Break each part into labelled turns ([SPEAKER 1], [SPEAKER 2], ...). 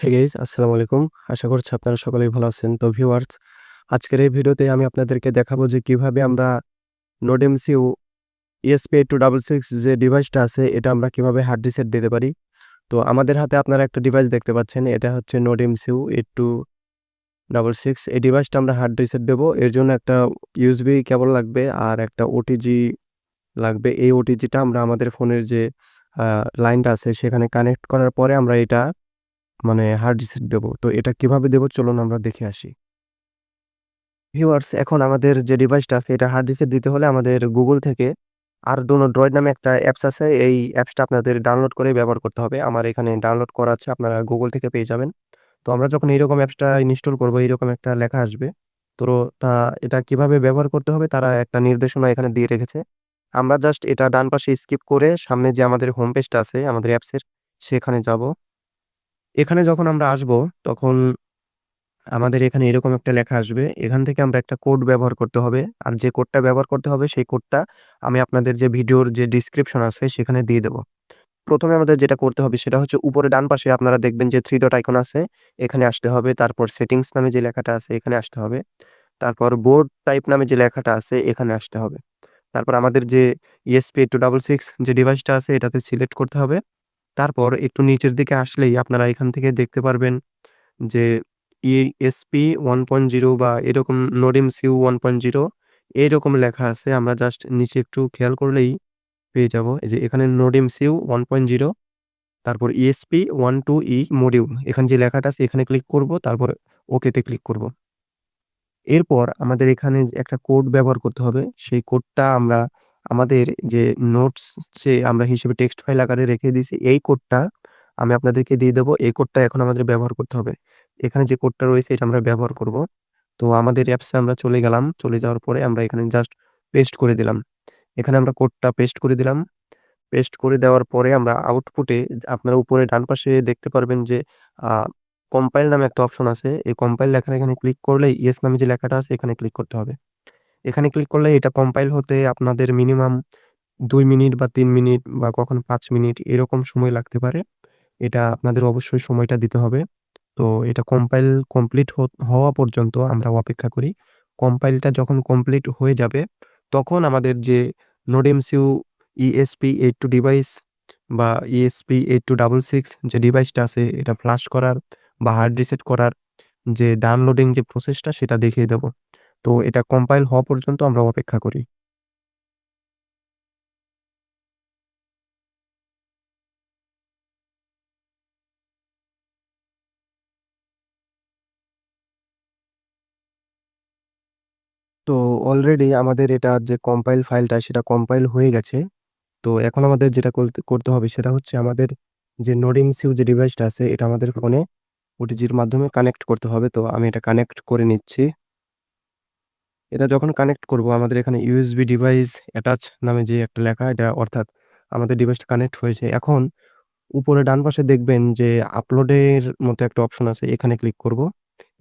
[SPEAKER 1] Hey guys, আসসালামু আলাইকুম। আশা করছি আপনারা সকলেই ভালো আছেন। তো ভিউয়ার্স, আজকের এই ভিডিওতে আমি আপনাদেরকে দেখাবো যে কিভাবে আমরা NodeMCU ESP8266 যে ডিভাইসটা আছে এটা আমরা কিভাবে হার্ড রিসেট দিতে পারি। তো আমাদের হাতে আপনারা একটা ডিভাইস দেখতে পাচ্ছেন। এটা হচ্ছে NodeMCU 8266। এই ডিভাইসটা আমরা হার্ড রিসেট দেবো। এর জন্য একটা ইউএসবি কেবল লাগবে আর একটা ওটিজি লাগবে। এই ওটিজিটা আমরা আমাদের ফোনের যে লাইনটা আছে সেখানে কানেক্ট করার পরে আমরা এটা হার্ড রিসেট দেবো। তো এটা কিভাবে দেবো চলুন আমরা দেখে আসি। ভিউয়ার্স, এখন আমাদের যে ডিভাইসটা আছে এটা হার্ড রিসেট দিতে হলে আমাদের গুগল থেকে Arduino Droid নামে একটা অ্যাপস আছে। এই অ্যাপসটা আপনাদের ডাউনলোড করে ব্যবহার করতে হবে। আমার এখানে ডাউনলোড করা আছে, আপনারা গুগল থেকে পেয়ে যাবেন। তো আমরা যখন এইরকম অ্যাপসটা ইনস্টল করব এইরকম একটা লেখা আসবে। তো তা এটা কিভাবে ব্যবহার করতে হবে তারা একটা নির্দেশনা এখানে দিয়ে রেখেছে। আমরা জাস্ট এটা ডান পাশে স্কিপ করে সামনে যে আমাদের হোম পেজটা আছে আমাদের অ্যাপসের সেখানে যাব। এখানে যখন আমরা আসব তখন আমাদের এখানে এরকম একটা লেখা আসবে। এখান থেকে আমরা একটা কোড ব্যবহার করতে হবে। আর যে কোডটা ব্যবহার করতে হবে সেই কোডটা আমি আপনাদের যে ভিডিওর যে ডেসক্রিপশন আছে সেখানে দিয়ে দেব। ১ম এ আমাদের যেটা করতে হবে সেটা হচ্ছে উপরে ডান পাশে আপনারা দেখবেন যে 3 ডট আইকন আছে, এখানে আসতে হবে। তারপর সেটিংস নামে যে লেখাটা আছে এখানে আসতে হবে। তারপর বোর্ড টাইপ নামে যে লেখাটা আছে এখানে আসতে হবে। তারপর আমাদের যে ESP8266 যে ডিভাইসটা আছে এটাতে সিলেক্ট করতে হবে। তারপর একটু নিচের দিকে আসলেই আপনারা এখান থেকে দেখতে পারবেন যে ESP 1.0 বা এরকম NodeMCU 1.0 এইরকম লেখা আছে। আমরা জাস্ট নিচে একটু খেয়াল করলেই পেয়ে যাব। এই যে এখানে NodeMCU 1.0 তারপর ESP12E মডিউল এখানে যে লেখাটা আছে এখানে ক্লিক করব, তারপর ওকে তে ক্লিক করব। এরপর আমাদের এখানে যে একটা কোড ব্যবহার করতে হবে। সেই কোডটা আমরা আমাদের যে নোটসে আমরা হিসেবে টেক্সট ফাইল আকারে রেখে দিয়েছি, এই কোডটা আমি আপনাদেরকে দিয়ে দেবো। এই কোডটা এখন আমাদের ব্যবহার করতে হবে। এখানে যে কোডটা রয়েছে এটা আমরা ব্যবহার করব। তো আমাদের অ্যাপসে আমরা চলে গেলাম। চলে যাওয়ার পরে আমরা এখানে জাস্ট পেস্ট করে দিলাম। এখানে আমরা কোডটা পেস্ট করে দিলাম। পেস্ট করে দেওয়ার পরে আমরা আউটপুটে আপনারা উপরে ডান পাশে দেখতে পারবেন যে আ কম্পাইল নামে একটা অপশন আছে। এই কম্পাইল লেখাটা এখানে ক্লিক করলেই ইয়েস নামে যে লেখাটা আছে এখানে ক্লিক করতে হবে। এখানে ক্লিক করলে এটা কম্পাইল হতে আপনাদের মিনিমাম ২ মিনিট বা ৩ মিনিট বা কখনো ৫ মিনিট এরকম সময় লাগতে পারে। এটা আপনাদের অবশ্যই সময়টা দিতে হবে। তো এটা কম্পাইল কমপ্লিট হওয়া পর্যন্ত আমরা অপেক্ষা করি। কম্পাইলটা যখন কমপ্লিট হয়ে যাবে, তখন আমাদের যে NodeMCU ESP82 ডিভাইস বা ESP8266 যে ডিভাইসটা আছে এটা ফ্লাশ করার বা হার্ড রিসেট করার যে ডাউনলোডিং যে প্রসেসটা সেটা দেখিয়ে দেব। তো এটা কম্পাইল হওয়া পর্যন্ত আমরা অপেক্ষা করি। তো অলরেডি আমাদের এটা যে কম্পাইল ফাইলটা সেটা কম্পাইল হয়ে গেছে। তো এখন আমাদের যেটা করতে হবে সেটা হচ্ছে আমাদের যে NodeMCU যে ডিভাইসটা আছে এটা আমাদের ফোনে ওটিজির মাধ্যমে কানেক্ট করতে হবে। তো আমি এটা কানেক্ট করে নিচ্ছি। এটা যখন কানেক্ট করব আমাদের এখানে ইউএসবি ডিভাইস অ্যাটাচ নামে যে একটা লেখা এটা অর্থাৎ আমাদের ডিভাইসটা কানেক্ট হয়েছে। এখন উপরে ডান পাশে দেখবেন যে আপলোডের মতো একটা অপশন আছে। এখানে ক্লিক করব।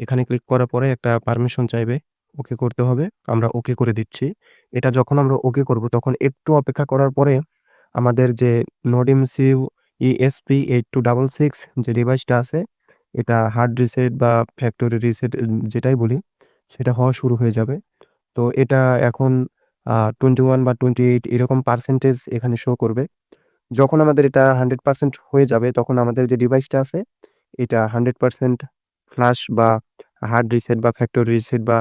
[SPEAKER 1] এখানে ক্লিক করার পরে একটা পারমিশন চাইবে। ওকে করতে হবে। আমরা ওকে করে দিচ্ছি। এটা যখন আমরা ওকে করব তখন একটু অপেক্ষা করার পরে আমাদের যে NodeMCU ESP8266 যে ডিভাইসটা আছে এটা হার্ড রিসেট বা ফ্যাক্টরি রিসেট যেটাই বলি সেটা হওয়া শুরু হয়ে যাবে। তো এটা এখন 21 বা 28 এরকম পার্সেন্টেজ এখানে শো করবে। যখন আমাদের এটা 100% হয়ে যাবে তখন আমাদের যে ডিভাইসটা আছে এটা 100% ফ্লাশ বা হার্ড রিসেট বা ফ্যাক্টরি রিসেট বা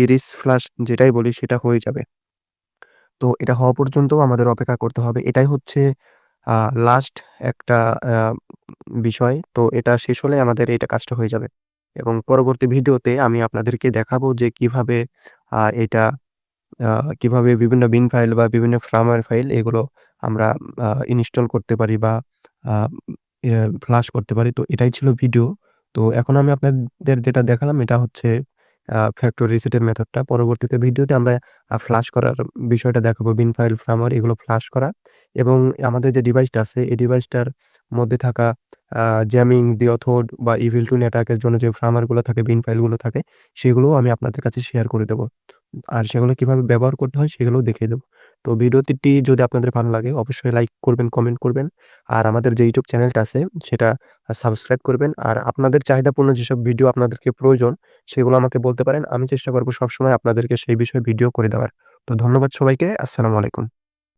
[SPEAKER 1] ইরিস ফ্লাশ যেটাই বলি সেটা হয়ে যাবে। তো এটা হওয়া পর্যন্তও আমাদের অপেক্ষা করতে হবে। এটাই হচ্ছে আ লাস্ট একটা আ বিষয়। তো এটা শেষ হলে আমাদের এটা কাজটা হয়ে যাবে। এবং পরবর্তী ভিডিওতে আমি আপনাদেরকে দেখাবো যে এটা আ কিভাবে বিভিন্ন বিন ফাইল বা বিভিন্ন ফার্মওয়্যার ফাইল এগুলো আমরা ইনস্টল করতে পারি বা আ ফ্লাশ করতে পারি। তো এটাই ছিল ভিডিও। তো এখন আমি আপনাদের যেটা দেখালাম এটা হচ্ছে ফ্যাক্টরি রিসেটের মেথডটা। পরবর্তীতে ভিডিওতে আমরা ফ্লাশ করার বিষয়টা দেখাবো। বিন ফাইল, ফার্মওয়্যার এগুলো ফ্লাশ করা এবং আমাদের যে ডিভাইসটা আছে এই ডিভাইসটার মধ্যে থাকা আ জ্যামিং, ডিওথোড বা ইভিল টুন অ্যাটাক এর জন্য যে ফার্মওয়্যার গুলো থাকে, বিন ফাইল গুলো থাকে সেগুলোও আমি আপনাদের কাছে শেয়ার করে দেব। আর সেগুলো কিভাবে ব্যবহার করতে হয় সেগুলোও দেখিয়ে দেব। তো ভিডিওটি যদি আপনাদের ভালো লাগে অবশ্যই লাইক করবেন, কমেন্ট করবেন। আর আমাদের যে ইউটিউব চ্যানেলটা আছে সেটা সাবস্ক্রাইব করবেন। আর আপনাদের চাহিদাপূর্ণ যেসব ভিডিও আপনাদেরকে প্রয়োজন সেগুলো আমাকে বলতে পারেন। আমি চেষ্টা করব সবসময় আপনাদেরকে সেই বিষয়ে ভিডিও করে দেওয়ার। তো ধন্যবাদ সবাইকে। আসসালামু আলাইকুম।